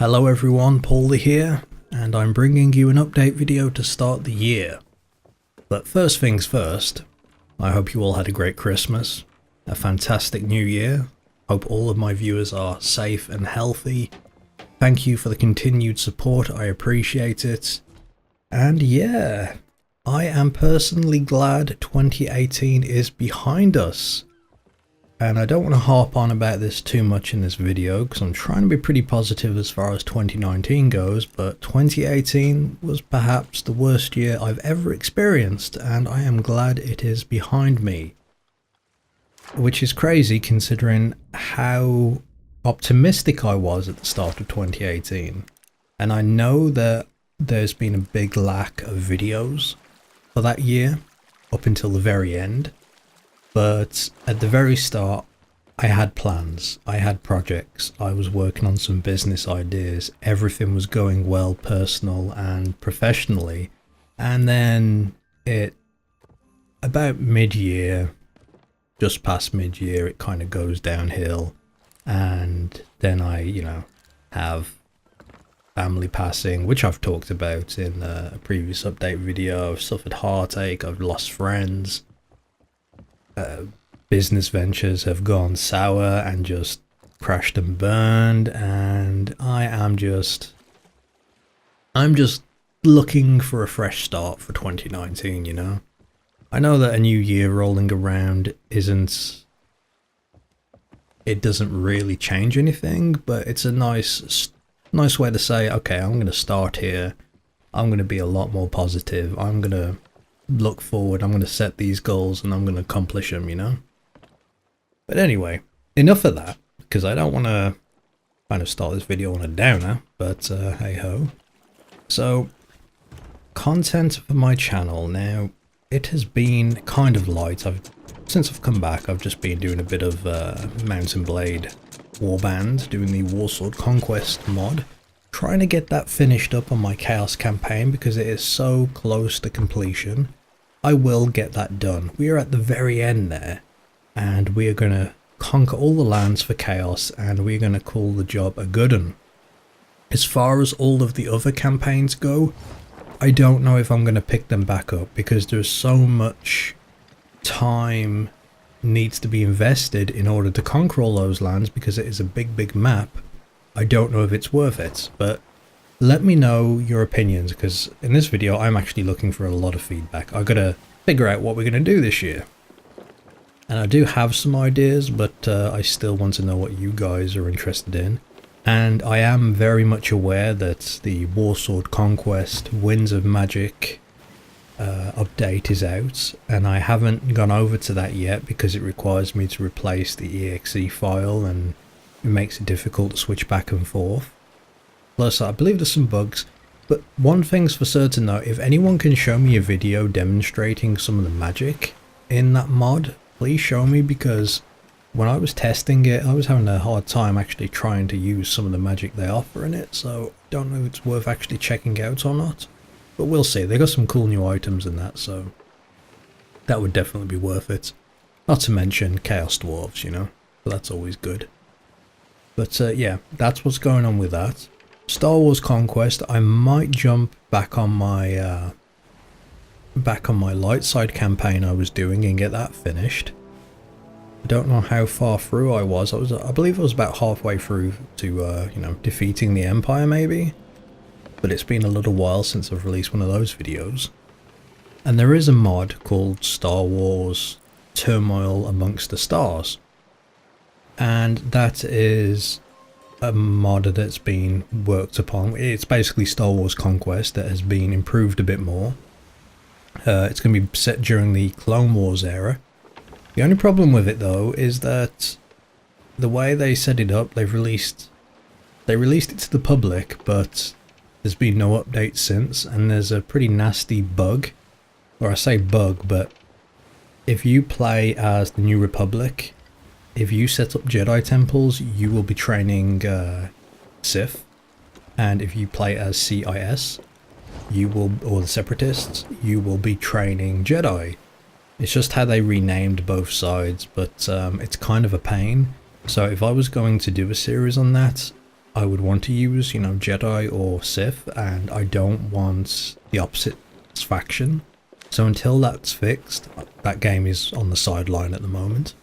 Hello everyone, Pauleh here, and I'm bringing you an update video to start the year. But first things first, I hope you all had a great Christmas, a fantastic new year. Hope all of my viewers are safe and healthy. Thank you for the continued support, I appreciate it. And yeah, I am personally glad 2018 is behind us. And I don't want to harp on about this too much in this video because I'm trying to be pretty positive as far as 2019 goes, but 2018 was perhaps the worst year I've ever experienced, and I am glad it is behind me. Which is crazy considering how optimistic I was at the start of 2018. And I know that there's been a big lack of videos for that year up until the very end. But at the very start, I had plans, I had projects, I was working on some business ideas, everything was going well personal and professionally. And then about mid-year, just past mid-year, it kind of goes downhill. And then I, have family passing, which I've talked about in a previous update video. I've suffered heartache, I've lost friends. Business ventures have gone sour and just crashed and burned, and I'm just looking for a fresh start for 2019, I know that a new year rolling around it doesn't really change anything, but it's a nice way to say, okay, I'm going to start here, I'm going to be a lot more positive, I'm going to look forward, I'm going to set these goals and I'm going to accomplish them, But anyway, enough of that, because I don't want to kind of start this video on a downer, but hey ho. So, content for my channel now, it has been kind of light. Since I've come back, I've just been doing a bit of Mountain Blade Warband, doing the Warsword Conquest mod. Trying to get that finished up on my Chaos campaign because it is so close to completion. I will get that done. We are at the very end there, and we are going to conquer all the lands for Chaos, and we're going to call the job a good one. As far as all of the other campaigns go, I don't know if I'm going to pick them back up because there's so much time needs to be invested in order to conquer all those lands because it is a big map. I don't know if it's worth it, but let me know your opinions, because in this video I'm actually looking for a lot of feedback. I've got to figure out what we're going to do this year. And I do have some ideas, but I still want to know what you guys are interested in. And I am very much aware that the Warsword Conquest Winds of Magic update is out, and I haven't gone over to that yet because it requires me to replace the exe file and it makes it difficult to switch back and forth. Plus, I believe there's some bugs, but one thing's for certain though, if anyone can show me a video demonstrating some of the magic in that mod, please show me, because when I was testing it, I was having a hard time actually trying to use some of the magic they offer in it, so I don't know if it's worth actually checking out or not. But we'll see, they got some cool new items in that, so that would definitely be worth it. Not to mention Chaos Dwarves, so that's always good. But yeah, that's what's going on with that. Star Wars Conquest, I might jump back on my light side campaign I was doing and get that finished. I don't know how far through I was. I believe I was about halfway through to defeating the Empire maybe. But it's been a little while since I've released one of those videos. And there is a mod called Star Wars Turmoil Amongst the Stars. And that is a mod that's been worked upon. It's basically Star Wars Conquest that has been improved a bit more. It's going to be set during the Clone Wars era. The only problem with it though is that the way they set it up, they released it to the public, but there's been no update since, and there's a pretty nasty bug. Or I say bug, but if you play as the New Republic, if you set up Jedi temples, you will be training Sith, and if you play as CIS, or the Separatists, you will be training Jedi. It's just how they renamed both sides, but it's kind of a pain. So if I was going to do a series on that, I would want to use, you know, Jedi or Sith, and I don't want the opposite faction. So until that's fixed, that game is on the sideline at the moment.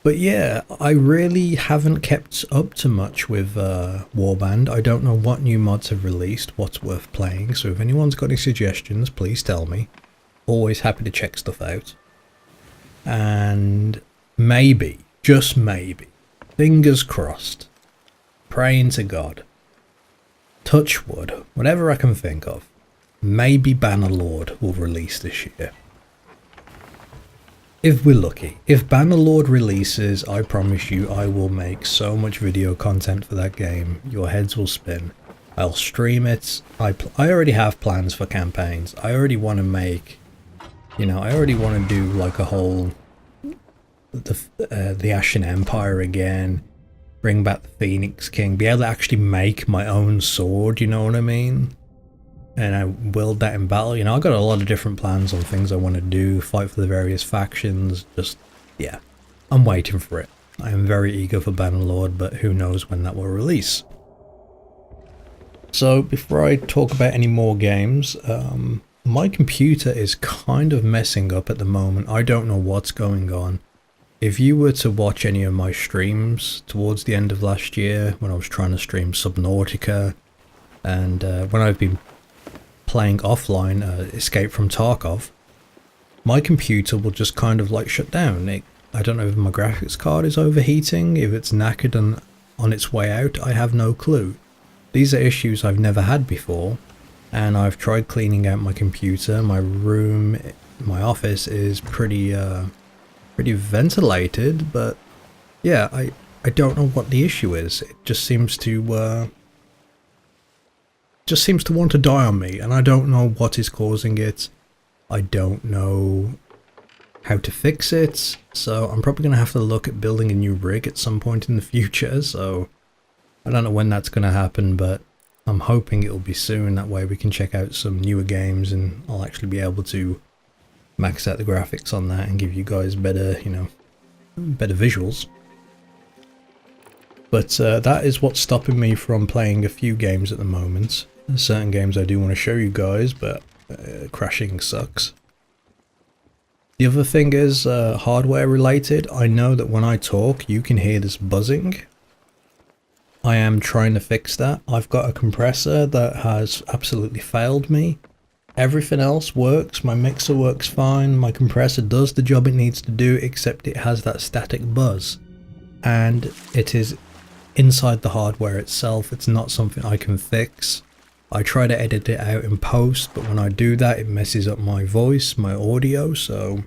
But yeah, I really haven't kept up to much with Warband. I don't know what new mods have released, what's worth playing, so if anyone's got any suggestions, please tell me. Always happy to check stuff out. And maybe, just maybe, fingers crossed, praying to God, touch wood, whatever I can think of, maybe Bannerlord will release this year. If we're lucky. If Bannerlord releases, I promise you I will make so much video content for that game, your heads will spin. I'll stream it. I already have plans for campaigns. I already want to make, you know, I already want to do like a whole, the Ashen Empire again, bring back the Phoenix King, be able to actually make my own sword, you know what I mean? And I willed that in battle. You know, I got a lot of different plans on things I want to do, fight for the various factions, just, yeah, I'm waiting for it. I am very eager for Bannerlord, but who knows when that will release. So, before I talk about any more games, my computer is kind of messing up at the moment. I don't know what's going on. If you were to watch any of my streams towards the end of last year, when I was trying to stream Subnautica, and when I've been playing offline Escape from Tarkov, my computer will just kind of like shut down. I don't know if my graphics card is overheating, if it's knackered and on its way out, I have no clue. These are issues I've never had before, and I've tried cleaning out my computer. My room, my office is pretty ventilated, but yeah, I don't know what the issue is. It just seems to want to die on me, and I don't know what is causing it. I don't know how to fix it, so I'm probably going to have to look at building a new rig at some point in the future, so I don't know when that's going to happen, but I'm hoping it'll be soon. That way we can check out some newer games and I'll actually be able to max out the graphics on that and give you guys better, you know, better visuals. But that is what's stopping me from playing a few games at the moment. There's certain games I do want to show you guys, but crashing sucks. The other thing is hardware related. I know that when I talk you can hear this buzzing. I am trying to fix that. I've got a compressor that has absolutely failed me. Everything else works. My mixer works fine. My compressor does the job it needs to do, except it has that static buzz. And it is inside the hardware itself. It's not something I can fix. I try to edit it out in post, but when I do that, it messes up my voice, my audio, so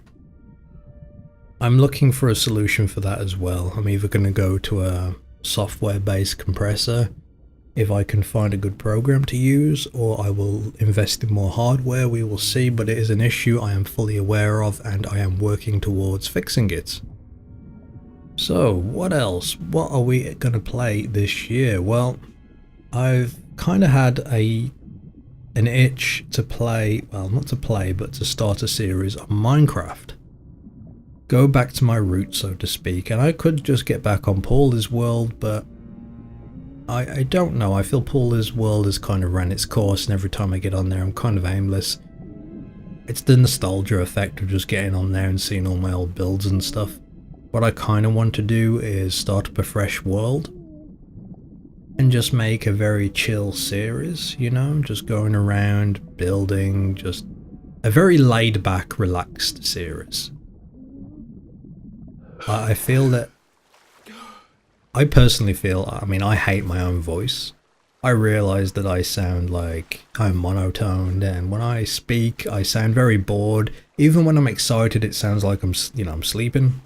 I'm looking for a solution for that as well. I'm either going to go to a software-based compressor if I can find a good program to use, or I will invest in more hardware. We will see, but it is an issue I am fully aware of and I am working towards fixing it. So what else? What are we going to play this year? Well, I've kind of had an itch to play, well, not to play, but to start a series on Minecraft. Go back to my roots, so to speak, and I could just get back on Pauleh's world, but I don't know. I feel Pauleh's world has kind of ran its course, and every time I get on there I'm kind of aimless. It's the nostalgia effect of just getting on there and seeing all my old builds and stuff. What I kind of want to do is start up a fresh world and just make a very chill series, you know, just going around building, just a very laid back, relaxed series. I feel that, I personally feel, I mean, I hate my own voice. I realise that I sound like I'm monotoned, and when I speak I sound very bored. Even when I'm excited it sounds like I'm sleeping.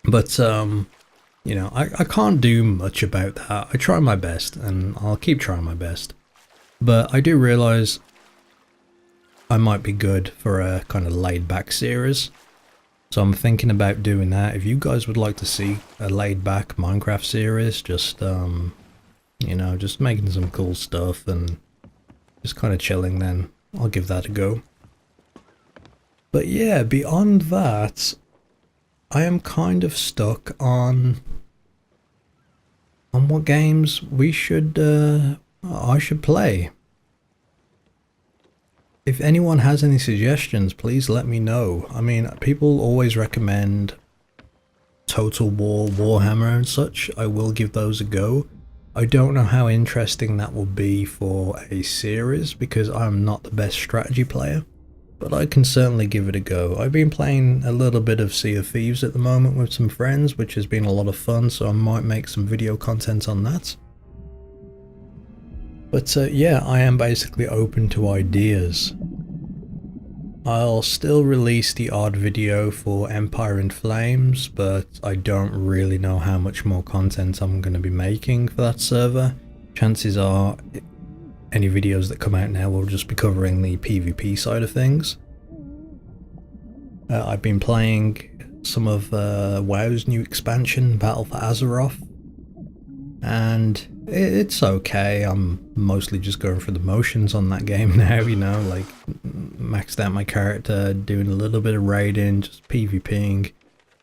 But you know, I can't do much about that. I try my best, and I'll keep trying my best. But I do realise I might be good for a kind of laid back series. So I'm thinking about doing that. If you guys would like to see a laid back Minecraft series, just you know, just making some cool stuff and just kind of chilling, then I'll give that a go. But yeah, beyond that, I am kind of stuck on on what games we should, I should play. If anyone has any suggestions, please let me know. I mean, people always recommend Total War, Warhammer and such. I will give those a go. I don't know how interesting that will be for a series because I'm not the best strategy player, but I can certainly give it a go. I've been playing a little bit of Sea of Thieves at the moment with some friends, which has been a lot of fun, so I might make some video content on that. But yeah, I am basically open to ideas. I'll still release the odd video for Empire in Flames, but I don't really know how much more content I'm going to be making for that server. Chances are any videos that come out now will just be covering the PvP side of things. I've been playing some of WoW's new expansion, Battle for Azeroth, and it's okay. I'm mostly just going through the motions on that game now, you know, like maxed out my character, doing a little bit of raiding, just PvPing.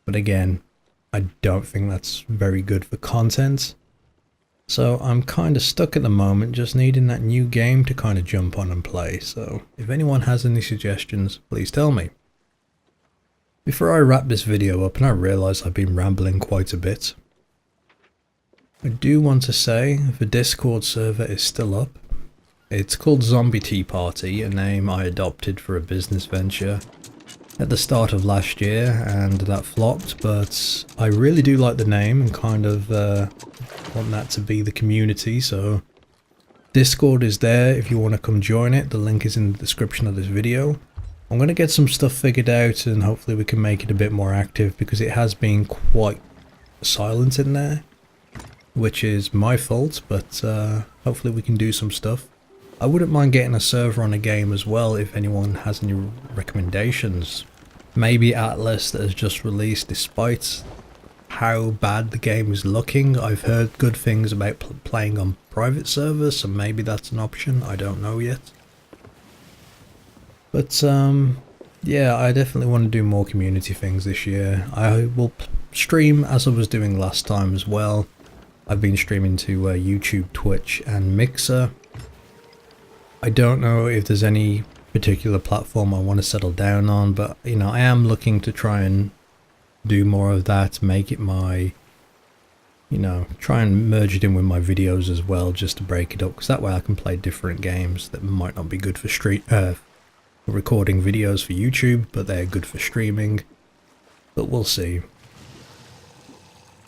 But again, I don't think that's very good for content. So I'm kind of stuck at the moment, just needing that new game to kind of jump on and play. So if anyone has any suggestions, please tell me. Before I wrap this video up, and I realise I've been rambling quite a bit, I do want to say the Discord server is still up. It's called Zombie Tea Party, a name I adopted for a business venture at the start of last year, and that flopped, but I really do like the name and kind of want that to be the community, so Discord is there if you want to come join it. The link is in the description of this video. I'm going to get some stuff figured out and hopefully we can make it a bit more active because it has been quite silent in there, which is my fault, but hopefully we can do some stuff. I wouldn't mind getting a server on a game as well if anyone has any recommendations. Maybe Atlas that has just released, despite how bad the game is looking. I've heard good things about playing on private servers, so maybe that's an option. I don't know yet. But yeah, I definitely want to do more community things this year. I will stream as I was doing last time as well. I've been streaming to YouTube, Twitch and Mixer. I don't know if there's any particular platform I want to settle down on, but you know, I am looking to try and do more of that, make it my, you know, try and merge it in with my videos as well, just to break it up, because that way I can play different games that might not be good for recording videos for YouTube, but they're good for streaming. But we'll see.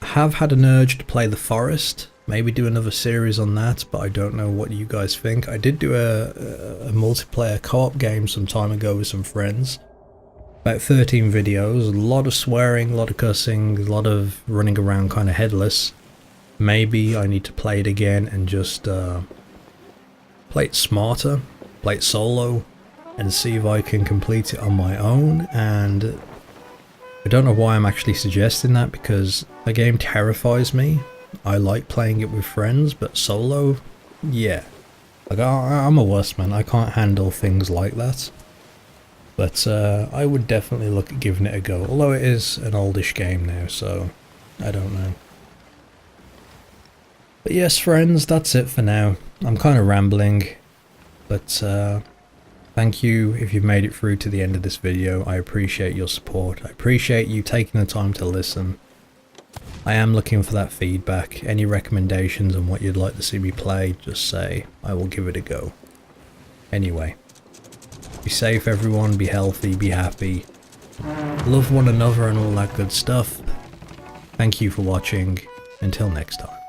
I have had an urge to play The Forest, maybe do another series on that, but I don't know what you guys think. I did do a multiplayer co-op game some time ago with some friends. About 13 videos, a lot of swearing, a lot of cussing, a lot of running around kind of headless. Maybe I need to play it again and just play it smarter, play it solo, and see if I can complete it on my own. And I don't know why I'm actually suggesting that, because the game terrifies me. I like playing it with friends, but solo, yeah. Like I'm a wuss, man. I can't handle things like that. But I would definitely look at giving it a go, although it is an oldish game now, so I don't know. But yes, friends, that's it for now. I'm kind of rambling, but thank you if you've made it through to the end of this video. I appreciate your support. I appreciate you taking the time to listen. I am looking for that feedback. Any recommendations on what you'd like to see me play, just say. I will give it a go. Anyway, be safe everyone, be healthy, be happy, love one another and all that good stuff. Thank you for watching. Until next time.